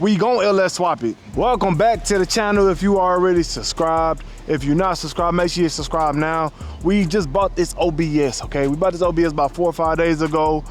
We gon' LS swap it. Welcome back to the channel. If you already subscribed, if you're not subscribed, make sure you subscribe now. We just bought this OBS, okay? We bought this OBS about 4 or 5 days ago.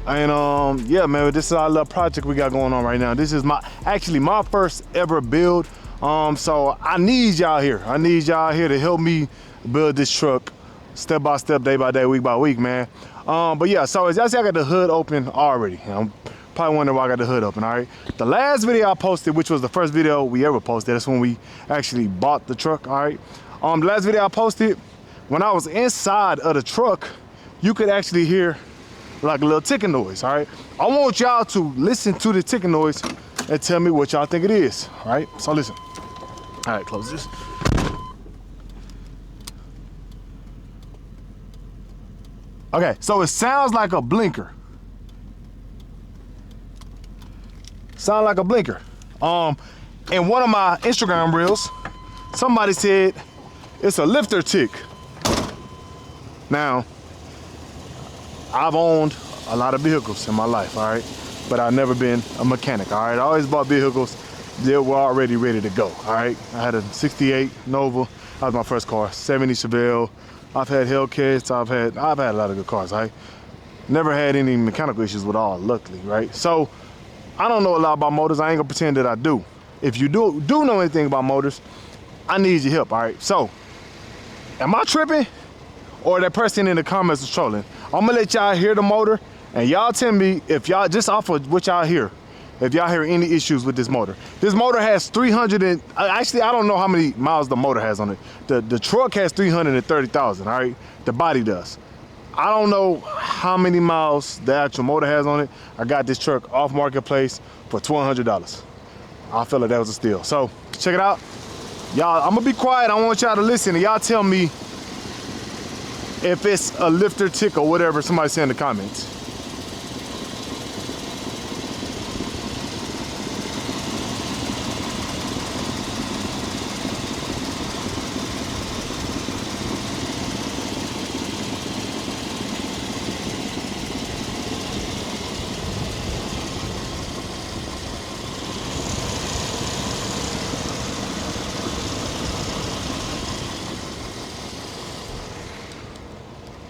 And yeah, man, this is our little project we got going on right now. This is actually my first ever build. So I need y'all here. I need y'all here to help me build this truck step by step, day by day, week by week, man. But yeah, so as y'all see, I got the hood open already. I'm probably wondering why I got the hood open, all right? The last video I posted, which was the first video we ever posted, that's when we actually bought the truck, all right? The last video I posted, when I was inside of the truck, you could actually hear like a little ticking noise, all right? I want y'all to listen to the ticking noise and tell me what y'all think it is, all right? So listen. All right, close this. Okay, so it sounds like a blinker. Sound like a blinker. In one of my Instagram reels, somebody said it's a lifter tick. Now, I've owned a lot of vehicles in my life, all right? But I've never been a mechanic, all right? I always bought vehicles that were already ready to go, all right? I had a 68 Nova, that was my first car, 70 Chevelle. I've had Hellcats, I've had a lot of good cars, right? Never had any mechanical issues with all, luckily, right? So, I don't know a lot about motors. I ain't gonna pretend that I do. If you do know anything about motors, I need your help, all right? So, am I tripping? Or that person in the comments is trolling? I'm gonna let y'all hear the motor, and y'all tell me if y'all, just off of what y'all hear, if y'all hear any issues with this motor. This motor has 300 and, actually I don't know how many miles the motor has on it. The truck has 330,000, all right? The body does. I don't know how many miles the actual motor has on it. I got this truck off marketplace for $1,200. I feel like that was a steal. So check it out. Y'all, I'm gonna be quiet. I want y'all to listen and y'all tell me if it's a lifter tick or whatever somebody say in the comments.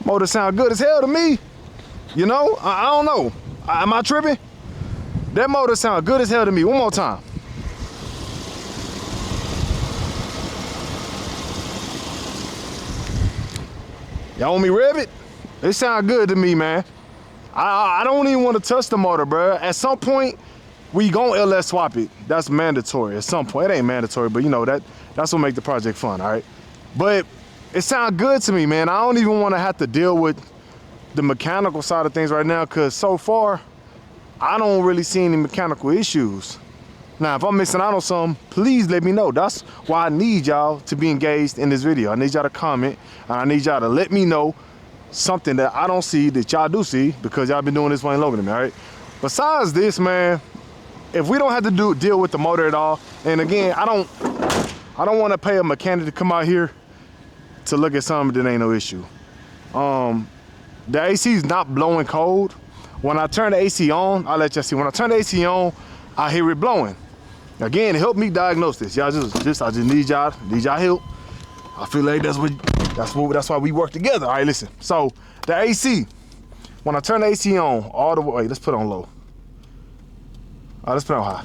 Motor sound good as hell to me. You know, I don't know. Am I tripping? That motor sound good as hell to me. One more time. Y'all want me rev it? It sound good to me, man. I don't even want to touch the motor, bro. At some point, we gon' LS swap it. That's mandatory. At some point, it ain't mandatory, but you know that's what make the project fun, all right? But it sounds good to me, man. I don't even want to have to deal with the mechanical side of things right now, because so far, I don't really see any mechanical issues. Now, if I'm missing out on something, please let me know. That's why I need y'all to be engaged in this video. I need y'all to comment, and I need y'all to let me know something that I don't see that y'all do see, because y'all been doing this way longer than me, all right? Besides this, man, if we don't have to deal with the motor at all, and again, I don't want to pay a mechanic to come out here to look at something that ain't no issue. The AC is not blowing cold. When I turn the AC on, I'll let y'all see. When I turn the AC on, I hear it blowing. Again, help me diagnose this. Y'all I just need y'all help. I feel like that's why we work together. All right, listen. So the AC, when I turn the AC on, all the way, let's put it on low. All right, let's put it on high.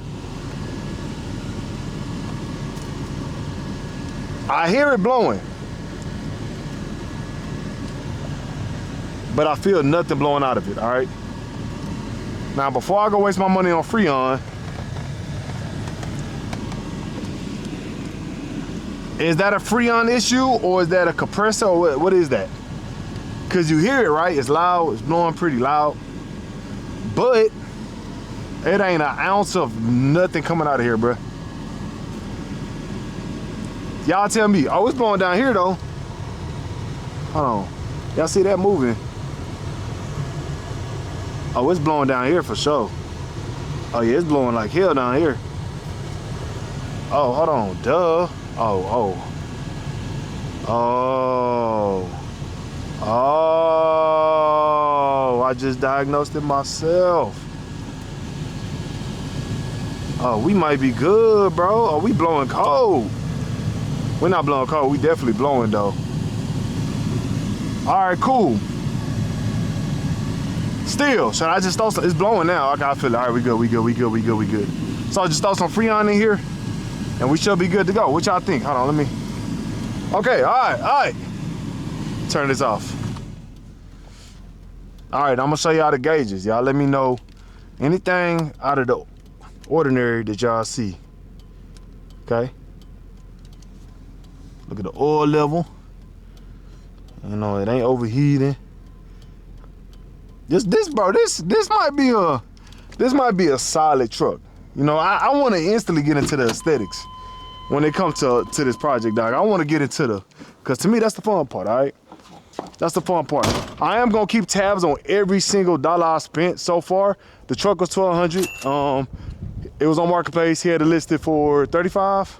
I hear it blowing, but I feel nothing blowing out of it, all right? Now, before I go waste my money on Freon, is that a Freon issue or is that a compressor or what is that? Because you hear it, right? It's loud, it's blowing pretty loud, but it ain't an ounce of nothing coming out of here, bruh. Y'all tell me. Oh, it's blowing down here though. Hold on. Y'all see that moving? Oh, it's blowing down here for sure. Oh yeah, it's blowing like hell down here. Oh, hold on, duh. Oh. I just diagnosed it myself. Oh, we might be good, bro. Oh, we blowing cold. We're not blowing cold. We definitely blowing, though. All right, cool. Still, should I just throw some? It's blowing now. Okay, I feel it. All right, we good, we good, we good, we good, we good. So just throw some Freon in here, and we should be good to go. What y'all think? Hold on, let me. Okay, all right. Turn this off. All right, I'm gonna show y'all the gauges. Y'all let me know anything out of the ordinary that y'all see. Okay. Look at the oil level. You know, it ain't overheating. This might be a solid truck. You know, I want to instantly get into the aesthetics when it comes to this project, dog. I want to get into because to me that's the fun part. All right, that's the fun part. I am gonna keep tabs on every single dollar I spent so far. The truck was $1,200. It was on Marketplace. He had it listed for 35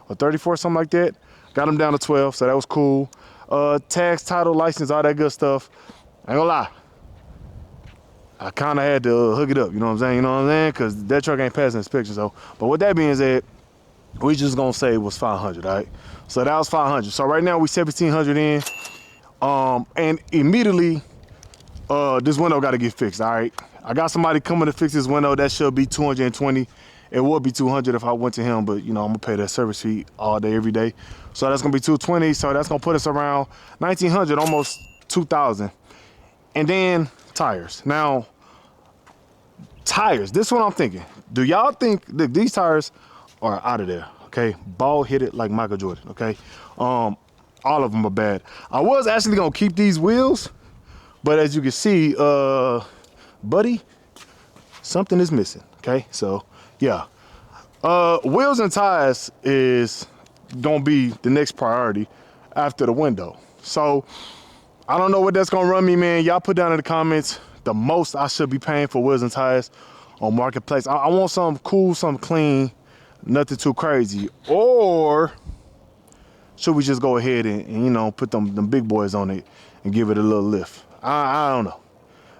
or 34, something like that. Got him down to 12, so that was cool. Tax, title, license, all that good stuff. I ain't gonna lie. I kind of had to hook it up, you know what I'm saying? You know what I'm saying? Because that truck ain't passing inspection. So, but with that being said, we just gonna say it was 500, all right? So that was 500. So right now we 1,700 in, and immediately this window got to get fixed, all right? I got somebody coming to fix this window. That should be 220. It would be 200 if I went to him, but you know I'm gonna pay that service fee all day, every day. So that's gonna be 220. So that's gonna put us around 1,900, almost 2,000. And then tires. Now, tires. This is what I'm thinking. Do y'all think that these tires are out of there? Okay, bald headed like Michael Jordan. Okay, all of them are bad. I was actually gonna keep these wheels, but as you can see, buddy, something is missing. Okay, so yeah, wheels and tires is gonna be the next priority after the window. So I don't know what that's gonna run me, man. Y'all put down in the comments the most I should be paying for wheels and tires on Marketplace. I want something cool, something clean, nothing too crazy. Or should we just go ahead and you know, put them big boys on it and give it a little lift? I don't know.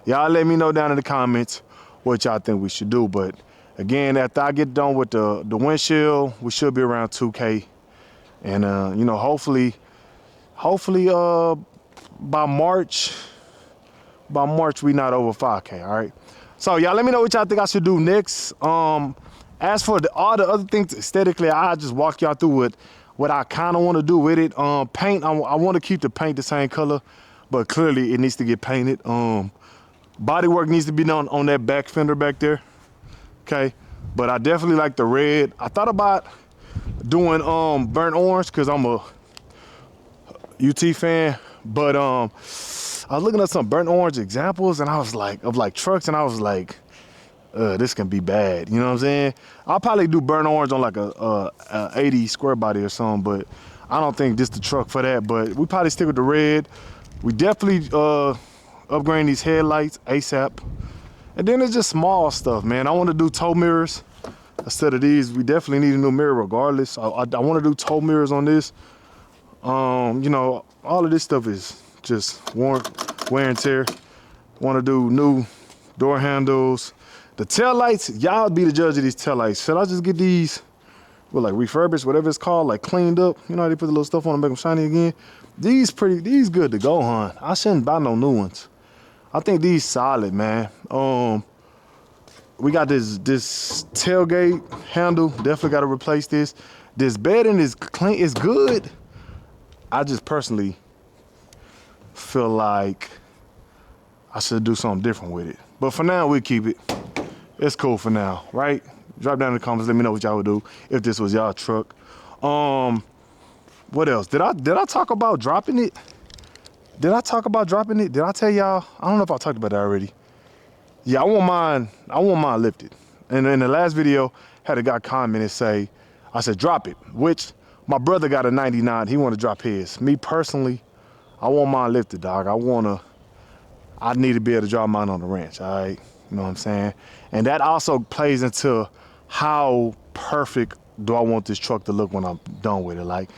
Y'all let me know down in the comments what y'all think we should do. But again, after I get done with the windshield, we should be around 2K. And you know, hopefully by March we not over 5K, all right? So y'all let me know what y'all think I should do next. As for all the other things aesthetically, I just walk y'all through what I kind of want to do with it. Paint, I want to keep the paint the same color, but clearly it needs to get painted. Body work needs to be done on that back fender back there, okay? But I definitely like the red. I thought about doing burnt orange because I'm a UT fan, but I was looking at some burnt orange examples and I was like, of like trucks, and I was like, this can be bad, you know what I'm saying? I'll probably do burnt orange on like a 80 square body or something, but I don't think this the truck for that. But we probably stick with the red. We definitely upgrading these headlights ASAP. And then it's just small stuff, man. I want to do tow mirrors instead of these. We definitely need a new mirror regardless. I want to do tow mirrors on this. You know, all of this stuff is just wear and tear. Want to do new door handles. The tail lights, y'all be the judge of these tail lights. Should I just get these, well, like refurbished, whatever it's called, like cleaned up? You know how they put the little stuff on them, make them shiny again? These good to go, huh? I shouldn't buy no new ones. I think these solid, man. We got this tailgate handle. Definitely got to replace this. This bedding is clean. It's good. I just personally feel like I should do something different with it. But for now, we keep it. It's cool for now, right? Drop down in the comments. Let me know what y'all would do if this was y'all truck. What else? Did I talk about dropping it? Did I talk about dropping it? Did I tell y'all? I don't know if I talked about that already. Yeah, I want mine lifted. And in the last video, had a guy comment and say, I said, drop it, which my brother got a 99. He want to drop his. Me personally, I want mine lifted, dog. I need to be able to drop mine on the ranch, all right? You know what I'm saying? And that also plays into how perfect do I want this truck to look when I'm done with it. Like,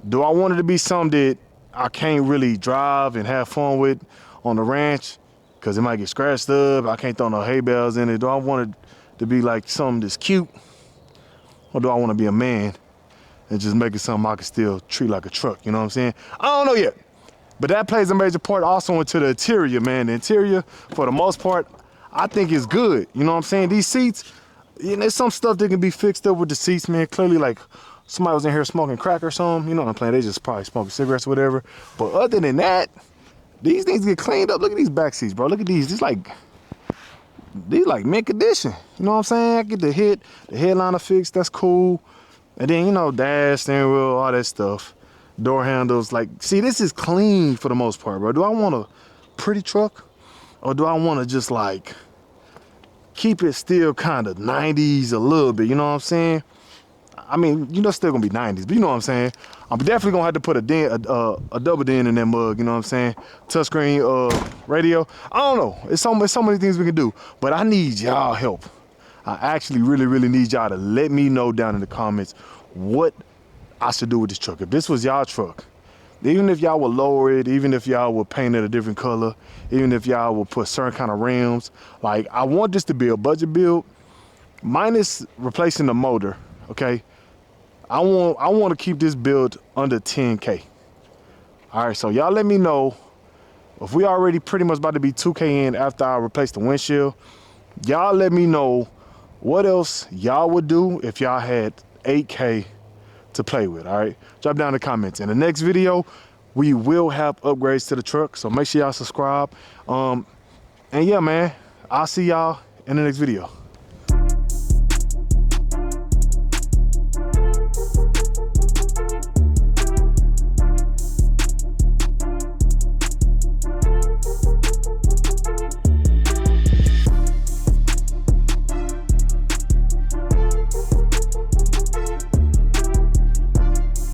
do I want it to be something that I can't really drive and have fun with on the ranch because it might get scratched up? I can't throw no hay bales in it. Do I want it to be like something that's cute Or do I want to be a man and just make it something I can still treat like a truck? You know what I'm saying? I don't know yet. But that plays a major part also into the interior, man. The interior, for the most part, I think is good. You know what I'm saying? These seats, you know, there's some stuff that can be fixed up with the seats, man. Clearly, like, somebody was in here smoking crack or something. You know what I'm saying? They just probably smoking cigarettes or whatever. But other than that, these things get cleaned up. Look at these back seats, bro. Look at these. These like mint condition. You know what I'm saying? I get the headliner fixed. That's cool. And then, you know, dash, steering wheel, all that stuff. Door handles. Like, see, this is clean for the most part, bro. Do I want a pretty truck? Or do I want to just, like, keep it still kind of 90s a little bit? You know what I'm saying? I mean, you know, still gonna be 90s, but you know what I'm saying? I'm definitely gonna have to put a double dent in that mug, you know what I'm saying? Touchscreen radio. I don't know. It's so many things we can do, but I need y'all help. I actually really need y'all to let me know down in the comments what I should do with this truck. If this was y'all truck, even if y'all would lower it, even if y'all would paint it a different color, even if y'all would put certain kind of rims, like, I want this to be a budget build, minus replacing the motor, okay? I want to keep this build under 10K. All right, so y'all let me know if we already pretty much about to be 2K in after I replace the windshield. Y'all let me know what else y'all would do if y'all had 8K to play with, all right? Drop down in the comments. In the next video, we will have upgrades to the truck, so make sure y'all subscribe. And yeah, man, I'll see y'all in the next video.